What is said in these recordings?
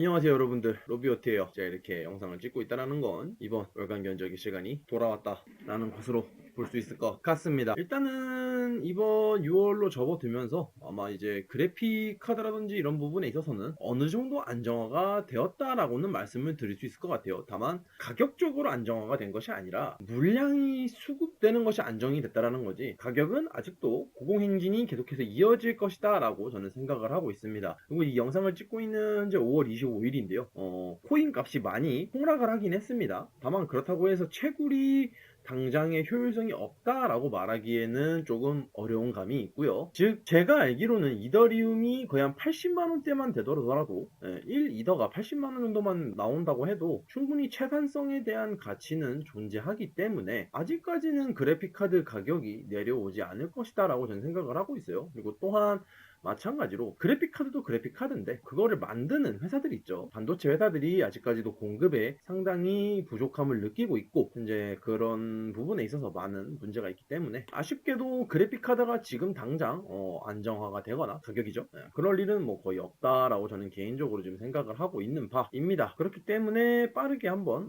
안녕하세요 여러분들, 로비오트예요. 제가 이렇게 영상을 찍고 있다는 건 이번 월간 견적의 시간이 돌아왔다 라는 것으로 볼 수 있을 것 같습니다. 일단은 이번 6월로 접어들면서 아마 이제 그래픽 카드라든지 이런 부분에 있어서는 어느 정도 안정화가 되었다라고는 말씀을 드릴 수 있을 것 같아요. 다만 가격적으로 안정화가 된 것이 아니라 물량이 수급되는 것이 안정이 됐다라는 거지, 가격은 아직도 고공 행진이 계속해서 이어질 것이다 라고 저는 생각을 하고 있습니다. 그리고 이 영상을 찍고 있는 현재 5월 25일인데요 코인 값이 많이 폭락을 하긴 했습니다. 다만 그렇다고 해서 채굴이 당장의 효율성이 없다라고 말하기에는 조금 어려운 감이 있고요. 즉 제가 알기로는 이더리움이 거의 한 80만원대만 되더라도 1이더가 80만원 정도만 나온다고 해도 충분히 채산성에 대한 가치는 존재하기 때문에 아직까지는 그래픽카드 가격이 내려오지 않을 것이다 라고 저는 생각을 하고 있어요. 그리고 또한 마찬가지로 그래픽카드도 그래픽카드인데 그거를 만드는 회사들이 있죠. 반도체 회사들이 아직까지도 공급에 상당히 부족함을 느끼고 있고 현재 그런 부분에 있어서 많은 문제가 있기 때문에 아쉽게도 그래픽카드가 지금 당장 안정화가 되거나 가격이죠. 그럴 일은 뭐 거의 없다라고 저는 개인적으로 지금 생각을 하고 있는 바입니다. 그렇기 때문에 빠르게 한번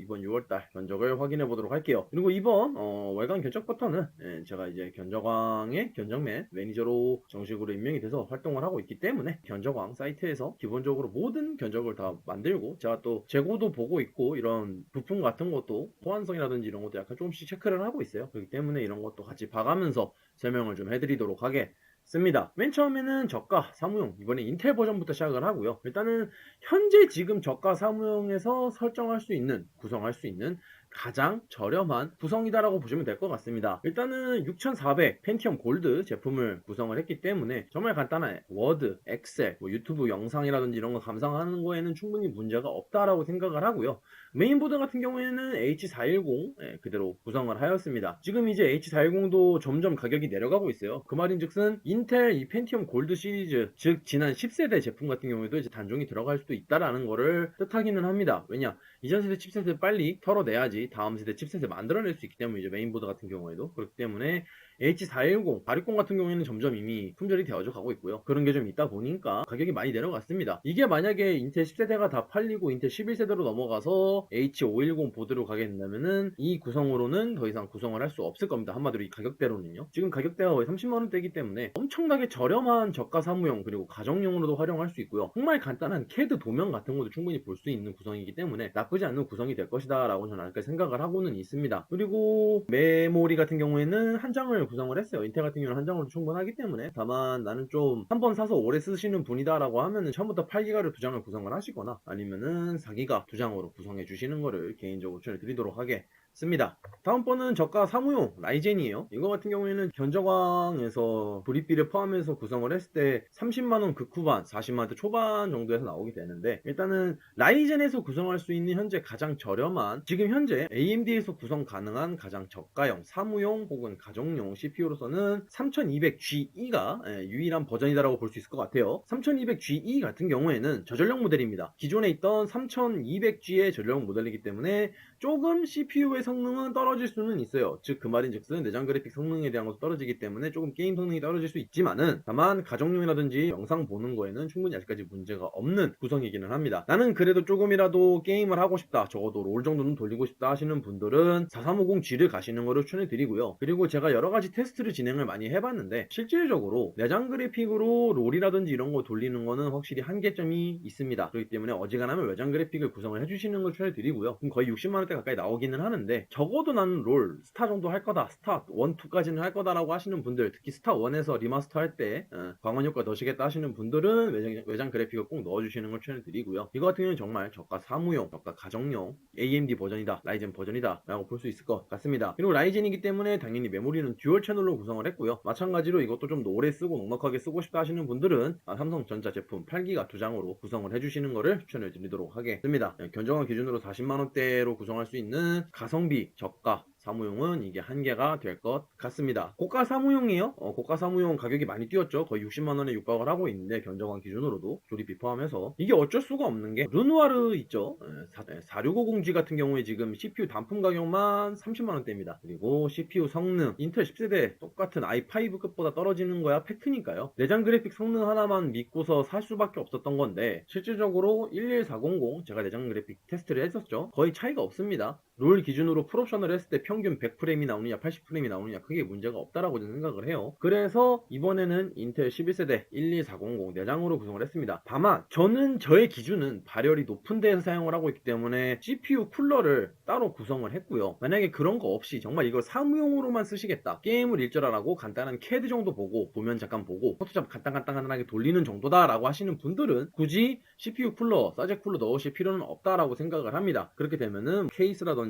이번 6월달 견적을 확인해 보도록 할게요. 그리고 이번 월간 견적 버터는 제가 이제 견적왕의 견적맨 매니저로 정식으로 임명이 돼서 활동을 하고 있기 때문에 견적왕 사이트에서 기본적으로 모든 견적을 다 만들고 제가 또 재고도 보고 있고 이런 부품 같은 것도 호환성이라든지 이런 것도 약간 조금씩 체크를 하고 있어요. 그렇기 때문에 이런 것도 같이 봐가면서 설명을 좀 해드리도록 하겠습니다. 맨 처음에는 저가 사무용, 이번에 인텔 버전부터 시작을 하고요. 일단은 현재 지금 저가 사무용에서 설정할 수 있는, 구성할 수 있는 가장 저렴한 구성이다라고 보시면 될 것 같습니다. 일단은 6400 펜티엄 골드 제품을 구성을 했기 때문에 정말 간단한 워드, 엑셀, 뭐 유튜브 영상이라든지 이런 거 감상하는 거에는 충분히 문제가 없다라고 생각을 하고요. 메인보드 같은 경우에는 H410 그대로 구성을 하였습니다. 지금 이제 H410도 점점 가격이 내려가고 있어요. 그 말인즉슨 인텔 이 펜티엄 골드 시리즈, 즉 지난 10세대 제품 같은 경우에도 이제 단종이 들어갈 수도 있다라는 거를 뜻하기는 합니다. 왜냐, 이전 세대 칩셋을 빨리 털어내야지 다음 세대 칩셋을 만들어낼 수 있기 때문이죠. 메인보드 같은 경우에도. 그렇기 때문에 H410, 460 같은 경우에는 점점 이미 품절이 되어져 가고 있고요. 그런 게 좀 있다 보니까 가격이 많이 내려갔습니다. 이게 만약에 인텔 10세대가 다 팔리고 인텔 11세대로 넘어가서 H510 보드로 가게 된다면은 이 구성으로는 더 이상 구성을 할 수 없을 겁니다. 한마디로 이 가격대로는요. 지금 가격대가 거의 30만원대이기 때문에 엄청나게 저렴한 저가 사무용 그리고 가정용으로도 활용할 수 있고요. 정말 간단한 CAD 도면 같은 것도 충분히 볼 수 있는 구성이기 때문에 나쁘지 않은 구성이 될 것이다 라고 저는 아직까지 생각을 하고는 있습니다. 그리고 메모리 같은 경우에는 한 장을 구성을 했어요. 인텔 같은 경우는 한 장으로 충분하기 때문에. 다만 나는 좀 한 번 사서 오래 쓰시는 분이다 라고 하면은 처음부터 8기가를 두 장을 구성을 하시거나 아니면은 4기가 두 장으로 구성해 주시는 거를 개인적으로 추천해 드리도록 하겠습니다. 다음 번은 저가 사무용 라이젠이에요. 이거 같은 경우에는 견적왕에서 브릿비를 포함해서 구성을 했을 때 30만원 극후반, 40만원대 초반 정도에서 나오게 되는데, 일단은 라이젠에서 구성할 수 있는 현재 가장 저렴한, 지금 현재 AMD에서 구성 가능한 가장 저가형 사무용 혹은 가정용 CPU로서는 3200GE가 유일한 버전이다라고 볼 수 있을 것 같아요. 3200GE 같은 경우에는 저전력 모델입니다. 기존에 있던 3200G의 전력 모델이기 때문에 조금 CPU의 성능은 떨어질 수는 있어요. 즉 그 말인즉슨 내장 그래픽 성능에 대한 것도 떨어지기 때문에 조금 게임 성능이 떨어질 수 있지만은, 다만 가정용이라든지 영상 보는 거에는 충분히 아직까지 문제가 없는 구성이기는 합니다. 나는 그래도 조금이라도 게임을 하고 싶다, 적어도 롤 정도는 돌리고 싶다 하시는 분들은 4350G를 가시는 거를 추천해 드리고요. 그리고 제가 여러가지 테스트를 진행을 많이 해봤는데 실질적으로 내장 그래픽으로 롤이라든지 이런 거 돌리는 거는 확실히 한계점이 있습니다. 그렇기 때문에 어지간하면 외장 그래픽을 구성을 해주시는 걸 추천해 드리고요. 그럼 거의 60만원대 가까이 나오기는 하는데, 적어도 나는 롤 스타 정도 할 거다, 스타 1, 2까지는 할 거다라고 하시는 분들, 특히 스타 1에서 리마스터 할 때 광원 효과 넣으시겠다 하시는 분들은 외장 그래픽을 꼭 넣어주시는 걸 추천해 드리고요. 이거 같은 경우는 정말 저가 사무용, 저가 가정용 AMD 버전이다, 라이젠 버전이다 라고 볼 수 있을 것 같습니다. 그리고 라이젠이기 때문에 당연히 메모리는 듀얼 채널로 구성을 했고요. 마찬가지로 이것도 좀 더 오래 쓰고 넉넉하게 쓰고 싶다 하시는 분들은 삼성전자 제품 8기가 두 장으로 구성을 해주시는 거를 추천해 드리도록 하겠습니다. 견적왕 기준으로 40만원대로 구성할 수 있는 가성비 저가 사무용은 이게 한계가 될 것 같습니다. 고가 사무용이요? 고가 사무용 가격이 많이 뛰었죠. 거의 60만원에 육박을 하고 있는데 견적왕 기준으로도 조립비 포함해서 이게 어쩔 수가 없는 게 르누아르 있죠. 4650G 같은 경우에 지금 CPU 단품 가격만 30만원대입니다. 그리고 CPU 성능 인텔 10세대 똑같은 i5급보다 떨어지는 거야 팩트니까요. 내장 그래픽 성능 하나만 믿고서 살 수밖에 없었던 건데 실질적으로 11400 제가 내장 그래픽 테스트를 했었죠. 거의 차이가 없습니다. 롤 기준으로 풀옵션을 했을 때 평균 100프레임이 나오느냐 80프레임이 나오느냐 크게 문제가 없다라고 저는 생각을 해요. 그래서 이번에는 인텔 11세대 12400 내장으로 구성을 했습니다. 다만 저는 저의 기준은 발열이 높은 데에서 사용을 하고 있기 때문에 CPU 쿨러를 따로 구성을 했고요. 만약에 그런 거 없이 정말 이걸 사무용으로만 쓰시겠다, 게임을 일절 안 하고 간단한 CAD 정도 보고 보면 잠깐 보고 포토샵 간단하게 돌리는 정도다 라고 하시는 분들은 굳이 CPU 쿨러, 사제 쿨러 넣으실 필요는 없다라고 생각을 합니다. 그렇게 되면은 케이스라든지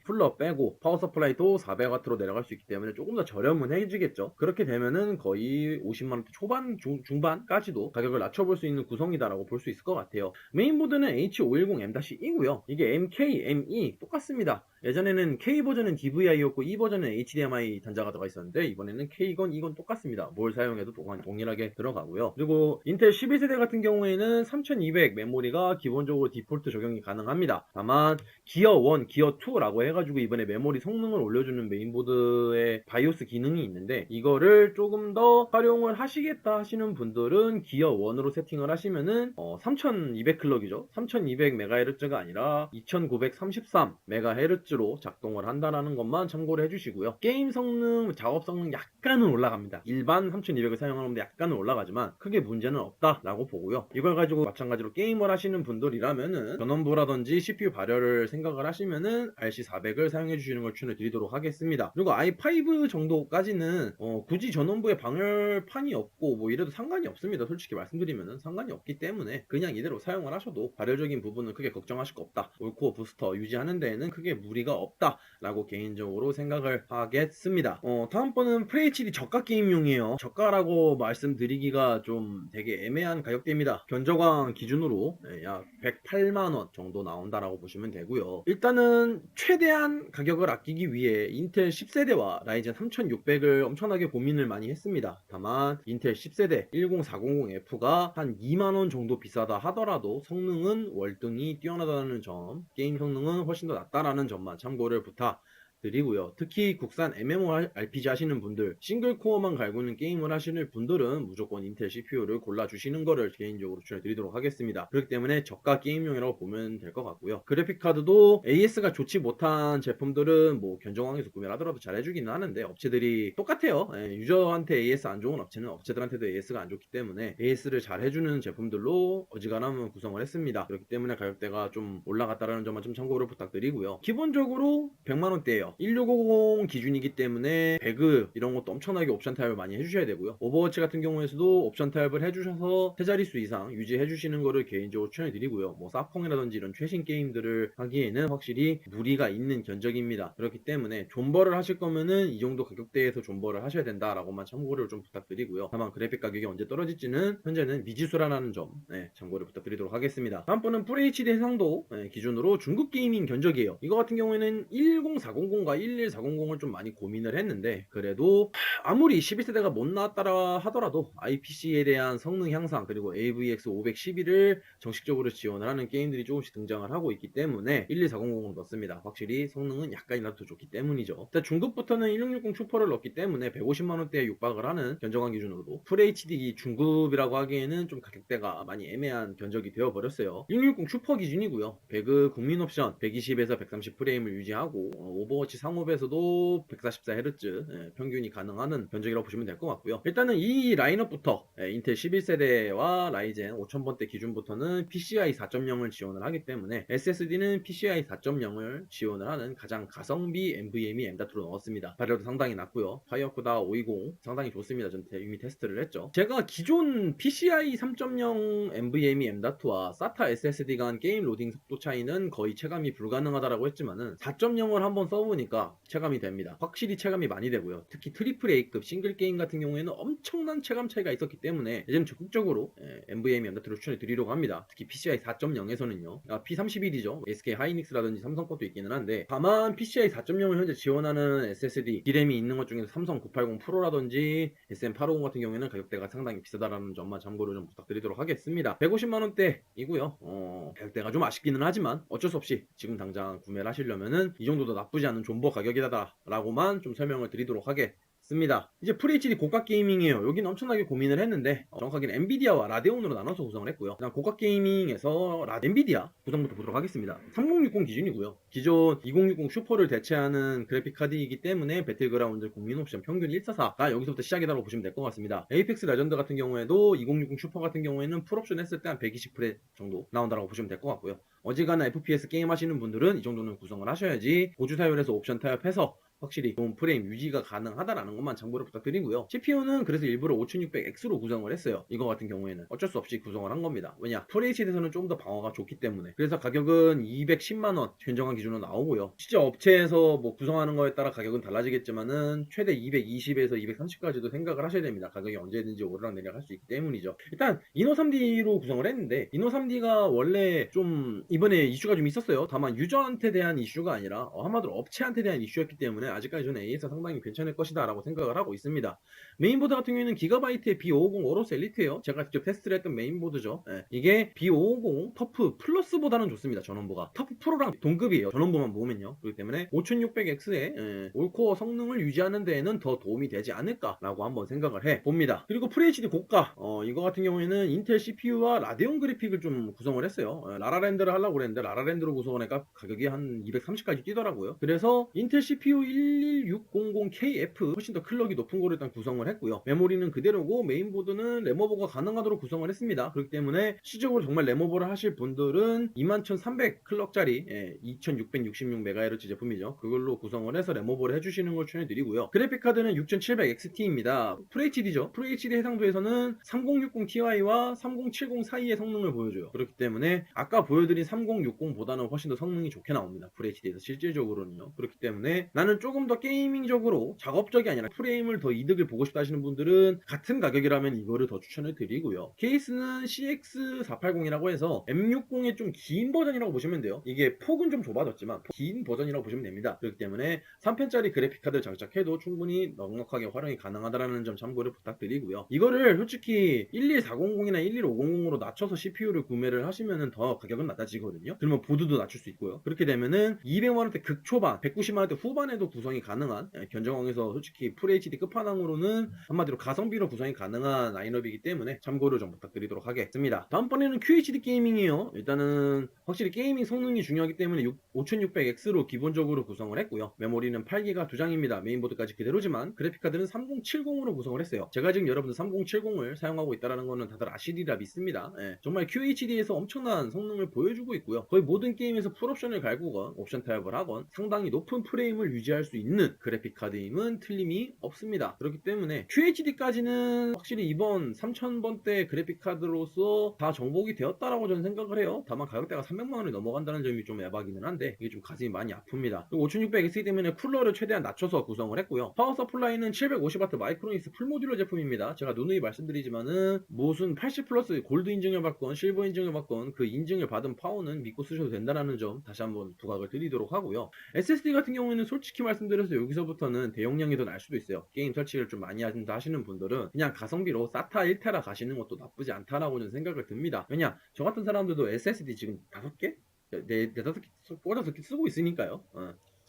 쿨러 빼고 파워 서플라이도 400W로 내려갈 수 있기 때문에 조금 더 저렴은 해지겠죠. 그렇게 되면은 거의 50만원대 초반, 중반까지도 가격을 낮춰볼 수 있는 구성이다라고 볼 수 있을 것 같아요. 메인보드는 H510M-E고요. 이게 MK, ME 똑같습니다. 예전에는 K 버전은 DVI였고 E 버전은 HDMI 단자가 들어가 있었는데 이번에는 K건 E건 똑같습니다. 뭘 사용해도 동일하게 들어가고요. 그리고 인텔 11세대 같은 경우에는 3200 메모리가 기본적으로 디폴트 적용이 가능합니다. 다만 기어 1, 기어 2라고 해가지고 이번에 메모리 성능을 올려주는 메인보드의 바이오스 기능이 있는데 이거를 조금 더 활용을 하시겠다 하시는 분들은 기어 1으로 세팅을 하시면은 3200 클럭이죠. 3200MHz가 아니라 2933MHz로 작동을 한다는 것만 참고를 해주시고요. 게임 성능, 작업 성능 약간은 올라갑니다. 일반 3200을 사용하는데 약간은 올라가지만 크게 문제는 없다라고 보고요. 이걸 가지고 마찬가지로 게임을 하시는 분들이라면은 전원부라든지 CPU 발열을 생각을 하시면은 RC400을 사용해 주시는 걸 추천드리도록 하겠습니다. 그리고 i5 정도까지는 굳이 전원부에 방열판이 없고 뭐 이래도 상관이 없습니다. 솔직히 말씀드리면은 상관이 없기 때문에 그냥 이대로 사용을 하셔도 발열적인 부분은 크게 걱정하실 거 없다. 올코어 부스터 유지하는 데에는 크게 무리가 없다라고 개인적으로 생각을 하겠습니다. 다음번은 FHD 저가 게임용이에요. 저가라고 말씀드리기가 좀 되게 애매한 가격대입니다. 견적왕 기준으로 약 108만원 정도 나온다라고 보시면 되고요. 일단은 최대한 가격을 아끼기 위해 인텔 10세대와 라이젠 3600을 엄청나게 고민을 많이 했습니다. 다만 인텔 10세대 10400F가 한 2만원 정도 비싸다 하더라도 성능은 월등히 뛰어나다는 점, 게임 성능은 훨씬 더 낫다라는 점만 참고를 부탁드리고요. 특히 국산 MMORPG 하시는 분들, 싱글코어만 갈구는 게임을 하시는 분들은 무조건 인텔 CPU를 골라주시는 거를 개인적으로 추천드리도록 하겠습니다. 그렇기 때문에 저가 게임용이라고 보면 될 것 같고요. 그래픽카드도 AS가 좋지 못한 제품들은 뭐 견적왕에서 구매를 하더라도 잘 해주기는 하는데 업체들이 똑같아요. 유저한테 AS 안 좋은 업체는 업체들한테도 AS가 안 좋기 때문에 AS를 잘 해주는 제품들로 어지간하면 구성을 했습니다. 그렇기 때문에 가격대가 좀 올라갔다라는 점만 좀 참고를 부탁드리고요. 기본적으로 100만원대예요. 1650 기준이기 때문에 배그 이런 것도 엄청나게 옵션 타입을 많이 해주셔야 되고요. 오버워치 같은 경우에서도 옵션 타입을 해주셔서 3자릿수 이상 유지해 주시는 거를 개인적으로 추천해드리고요. 뭐 사펑이라든지 이런 최신 게임들을 하기에는 확실히 무리가 있는 견적입니다. 그렇기 때문에 존버를 하실 거면은 이 정도 가격대에서 존버를 하셔야 된다라고만 참고를 좀 부탁드리고요. 다만 그래픽 가격이 언제 떨어질지는 현재는 미지수라는 점 참고를 부탁드리도록 하겠습니다. 다음번은 FHD 해상도 기준으로 중국 게이밍 견적이에요. 이거 같은 경우에는 10400과 11400을 좀 많이 고민을 했는데 그래도 아무리 11세대가 못 나왔다라 하더라도 IPC에 대한 성능 향상 그리고 AVX 511을 정식적으로 지원을 하는 게임들이 조금씩 등장을 하고 있기 때문에 12400을 넣습니다. 확실히 성능은 약간이라도 더 좋기 때문이죠. 일단 중급부터는 1660 슈퍼를 넣기 때문에 150만원대에 육박을 하는 견적왕 기준으로도 FHD 중급이라고 하기에는 좀 가격대가 많이 애매한 견적이 되어버렸어요. 1660 슈퍼 기준이고요. 배그 국민 옵션 120에서 130 프레임을 유지하고 오버워치 상업에서도 144Hz 평균이 가능한 견적이라고 보시면 될 것 같고요. 일단은 이 라인업부터 인텔 11세대와 라이젠 5000번대 기준부터는 PCI 4.0을 지원을 하기 때문에 SSD는 PCI 4.0을 지원을 하는 가장 가성비 NVMe M.2로 넣었습니다. 발열도 상당히 낮고요. 파이어코다 520 상당히 좋습니다. 전 이미 테스트를 했죠. 제가 기존 PCI 3.0 NVMe M.2와 SATA SSD가 한 게임 로딩 속도 차이는 거의 체감이 불가능하다라고 했지만은 4.0을 한번 써보니 해보니까 체감이 됩니다. 확실히 체감이 많이 되고요. 특히 트리플 A급 싱글 게임 같은 경우에는 엄청난 체감 차이가 있었기 때문에 요즘 적극적으로 NVMe 언더트를 추천해 드리려고 합니다. 특히 PCI 4.0에서는요. P31이죠. SK 하이닉스라든지 삼성 것도 있기는 한데, 다만 PCI 4.0을 현재 지원하는 SSD D램이 있는 것 중에서 삼성 980 프로라든지 SM850 같은 경우에는 가격대가 상당히 비싸다라는 점만 참고를 좀 부탁드리도록 하겠습니다. 150만원대이고요. 가격대가 좀 아쉽기는 하지만 어쩔 수 없이 지금 당장 구매를 하시려면은 이 정도도 나쁘지 않은 존버 가격이다 라고만 좀 설명을 드리도록 하겠습니다. 이제 FHD 고가 게이밍이에요. 여기는 엄청나게 고민을 했는데 정확하게는 엔비디아와 라데온으로 나눠서 구성을 했고요. 그다음 고가 게이밍에서 엔비디아 구성부터 보도록 하겠습니다. 3060 기준이고요. 기존 2060 슈퍼를 대체하는 그래픽 카드이기 때문에 배틀그라운드 국민 옵션 평균 144가 여기서부터 시작이라고 보시면 될 것 같습니다. 에이펙스 레전드 같은 경우에도 2060 슈퍼 같은 경우에는 풀옵션 했을 때 한 120프레 정도 나온다고 보시면 될 것 같고요. 어지간한 FPS 게임 하시는 분들은 이 정도는 구성을 하셔야지 고주 사율에서 옵션 타협해서 확실히 좋은 프레임 유지가 가능하다라는 것만 참고를 부탁드리고요. CPU는 그래서 일부러 5600X로 구성을 했어요. 이거 같은 경우에는 어쩔 수 없이 구성을 한 겁니다. 왜냐? FHD에서는 좀 더 방어가 좋기 때문에. 그래서 가격은 210만원 현정한 기준으로 나오고요. 실제 업체에서 뭐 구성하는 거에 따라 가격은 달라지겠지만은 최대 220에서 230까지도 생각을 하셔야 됩니다. 가격이 언제든지 오르락내리락 할 수 있기 때문이죠. 일단 이노3D로 구성을 했는데 이노3D가 원래 좀 이번에 이슈가 좀 있었어요. 다만 유저한테 대한 이슈가 아니라 한마디로 업체한테 대한 이슈였기 때문에 아직까지 저는 AS가 상당히 괜찮을 것이다 라고 생각을 하고 있습니다. 메인보드 같은 경우에는 기가바이트의 B550 오로스 엘리트예요. 제가 직접 테스트를 했던 메인보드죠. 이게 B550 터프 플러스보다는 좋습니다. 전원부가 터프 프로랑 동급이에요. 전원부만 모으면요. 그렇기 때문에 5600X의 올코어 성능을 유지하는 데에는 더 도움이 되지 않을까라고 한번 생각을 해봅니다. 그리고 FHD 고가 이거 같은 경우에는 인텔 CPU와 라데온 그래픽을 좀 구성을 했어요. 라라랜드를 하려고 그랬는데 라라랜드로 구성을 해가 가격이 한 230까지 뛰더라고요. 그래서 인텔 CPU 11600KF 훨씬 더 클럭이 높은 거를 일단 구성을 했고요. 메모리는 그대로고 메인보드는 램오버가 가능하도록 구성을 했습니다. 그렇기 때문에 실질적으로 정말 램오버를 하실 분들은 21300 클럭짜리 2666MHz 제품이죠. 그걸로 구성을 해서 램오버를 해주시는 걸 추천해드리고요. 그래픽카드는 6700XT입니다. FHD죠. FHD 해상도에서는 3060ti와 3070 사이의 성능을 보여줘요. 그렇기 때문에 아까 보여드린 3060보다는 훨씬 더 성능이 좋게 나옵니다. FHD에서 실질적으로는요. 그렇기 때문에 나는 조금 더 게이밍적으로 작업적이 아니라 프레임을 더 이득을 보고 싶다 하시는 분들은 같은 가격이라면 이거를 더 추천을 드리고요. 케이스는 CX480이라고 해서 M60의 좀 긴 버전이라고 보시면 돼요. 이게 폭은 좀 좁아졌지만 긴 버전이라고 보시면 됩니다. 그렇기 때문에 3편짜리 그래픽카드를 장착해도 충분히 넉넉하게 활용이 가능하다는 점 참고를 부탁드리고요. 이거를 솔직히 11400이나 11500으로 낮춰서 CPU를 구매를 하시면은 더 가격은 낮아지거든요. 그러면 보드도 낮출 수 있고요. 그렇게 되면은 200만원대 극초반, 190만원대 후반에도 구성이 가능한 견정왕에서 솔직히 FHD 끝판왕으로는 한마디로 가성비로 구성이 가능한 라인업이기 때문에 참고를 좀 부탁드리도록 하겠습니다. 다음번에는 QHD 게이밍이에요. 일단은 확실히 게이밍 성능이 중요하기 때문에 5600X로 기본적으로 구성을 했고요. 메모리는 8기가 2장입니다. 메인보드까지 그대로지만 그래픽카드는 3070으로 구성을 했어요. 제가 지금 여러분들 3070을 사용하고 있다는 거는 다들 아시리라 믿습니다. 정말 QHD에서 엄청난 성능을 보여주고 있고요. 거의 모든 게임에서 풀옵션을 갈구건 옵션 타협을 하건 상당히 높은 프레임을 유지할 수 있는 그래픽카드임은 틀림이 없습니다. 그렇기 때문에 QHD까지는 확실히 이번 3000번대 그래픽카드로서 다 정복이 되었다라고 저는 생각을 해요. 다만 가격대가 300만원이 넘어간다는 점이 좀 에바기는 한데 이게 좀 가슴이 많이 아픕니다. 5600X 때문에 쿨러를 최대한 낮춰서 구성을 했고요. 파워 서플라이는 750W 마이크로닉스 풀모듈러 제품입니다. 제가 누누이 말씀드리지만은 무슨 80 플러스 골드 인증을 받건 실버 인증을 받건 그 인증을 받은 파워는 믿고 쓰셔도 된다는 점 다시 한번 부각을 드리도록 하고요. SSD 같은 경우에는 솔직히 말씀드려서 여기서부터는 대용량이 더 날 수도 있어요. 게임 설치를 좀 많이 하신다 하시는 분들은 그냥 가성비로 SATA 1테라 가시는 것도 나쁘지 않다라고 저는 생각을 듭니다. 왜냐 저 같은 사람들도 SSD 지금 5개? 5개 꽂아서 쓰고 있으니까요.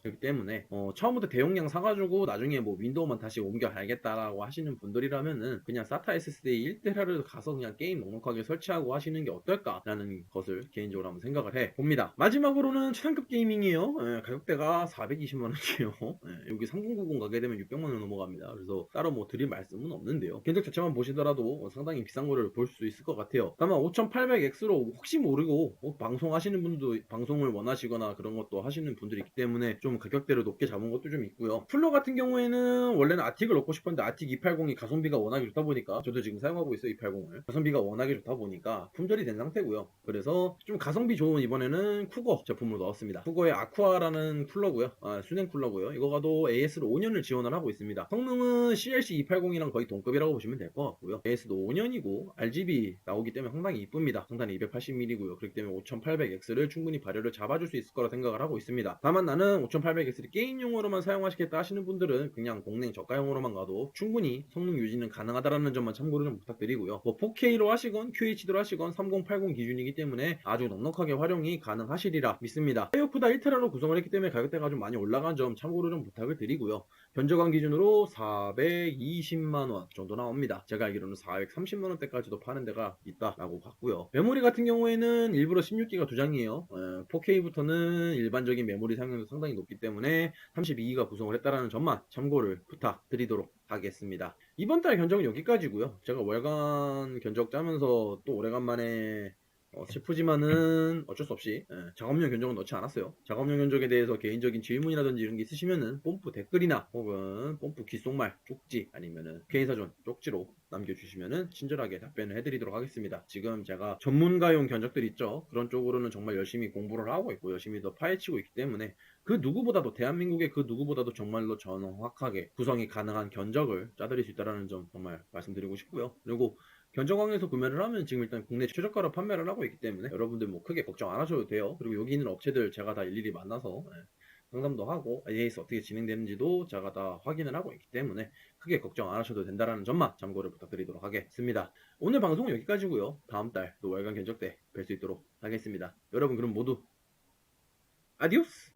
그렇기 때문에 처음부터 대용량 사가지고 나중에 뭐 윈도우만 다시 옮겨 가야겠다라고 하시는 분들이라면은 그냥 SATA SSD 1테라를 가서 그냥 게임 넉넉하게 설치하고 하시는 게 어떨까라는 것을 개인적으로 한번 생각을 해봅니다. 마지막으로는 최상급 게이밍이에요. 가격대가 420만원이에요. 여기 3090 가게 되면 600만원 넘어갑니다. 그래서 따로 뭐 드릴 말씀은 없는데요. 견적 자체만 보시더라도 상당히 비싼 거를 볼 수 있을 것 같아요. 다만 5800X로 혹시 모르고 방송하시는 분도 방송을 원하시거나 그런 것도 하시는 분들이 있기 때문에 좀 좀 가격대를 높게 잡은 것도 좀 있고요. 쿨러 같은 경우에는 원래는 아틱을 넣고 싶었는데 아틱 280이 가성비가 워낙에 좋다 보니까 저도 지금 사용하고 있어요. 280을 가성비가 워낙에 좋다 보니까 품절이 된 상태고요. 그래서 좀 가성비 좋은 이번에는 쿠거 제품을 넣었습니다. 쿠거의 아쿠아라는 쿨러고요. 수냉 쿨러고요. 이거가도 AS로 5년을 지원을 하고 있습니다. 성능은 CLC 280이랑 거의 동급이라고 보시면 될 것 같고요. AS도 5년이고 RGB 나오기 때문에 상당히 이쁩니다. 상단이 280mm고요. 그렇기 때문에 5800X를 충분히 발열을 잡아줄 수 있을 거라 생각을 하고 있습니다. 다만 나는 5800X를 게임용으로만 사용하시겠다 하시는 분들은 그냥 공랭 저가용으로만 가도 충분히 성능 유지는 가능하다라는 점만 참고를 좀 부탁드리고요. 뭐 4K로 하시건 QHD로 하시건 3080 기준이기 때문에 아주 넉넉하게 활용이 가능하시리라 믿습니다. 하이오프다 1테라로 구성을 했기 때문에 가격대가 좀 많이 올라간 점 참고를 좀 부탁을 드리고요. 견적왕 기준으로 420만원 정도 나옵니다. 제가 알기로는 430만원대까지도 파는 데가 있다라고 봤고요. 메모리 같은 경우에는 일부러 16기가 2장이에요. 4K부터는 일반적인 메모리 사용량도 상당히 높기 때문에 32기가 구성을 했다라는 점만 참고를 부탁드리도록 하겠습니다. 이번 달 견적은 여기까지고요. 제가 월간 견적 짜면서 또 오래간만에 슬프지만은 어쩔 수 없이 작업용 견적은 넣지 않았어요. 작업용 견적에 대해서 개인적인 질문이라든지 이런 게 있으시면은 뽐뿌 댓글이나 혹은 뽐뿌 귓속말 쪽지 아니면은 K사전 쪽지로 남겨주시면은 친절하게 답변을 해드리도록 하겠습니다. 지금 제가 전문가용 견적들 있죠. 그런 쪽으로는 정말 열심히 공부를 하고 있고 열심히 더 파헤치고 있기 때문에 그 누구보다도 대한민국의 그 누구보다도 정말로 정확하게 구성이 가능한 견적을 짜드릴 수 있다는 점 정말 말씀드리고 싶고요. 그리고 견적왕에서 구매를 하면 지금 일단 국내 최저가로 판매를 하고 있기 때문에 여러분들 뭐 크게 걱정 안 하셔도 돼요. 그리고 여기 있는 업체들 제가 다 일일이 만나서 상담도 하고 AS 어떻게 진행되는지도 제가 다 확인을 하고 있기 때문에 크게 걱정 안 하셔도 된다는 점만 참고를 부탁드리도록 하겠습니다. 오늘 방송은 여기까지고요. 다음 달 또 월간 견적 때 뵐 수 있도록 하겠습니다. 여러분 그럼 모두 아디오스!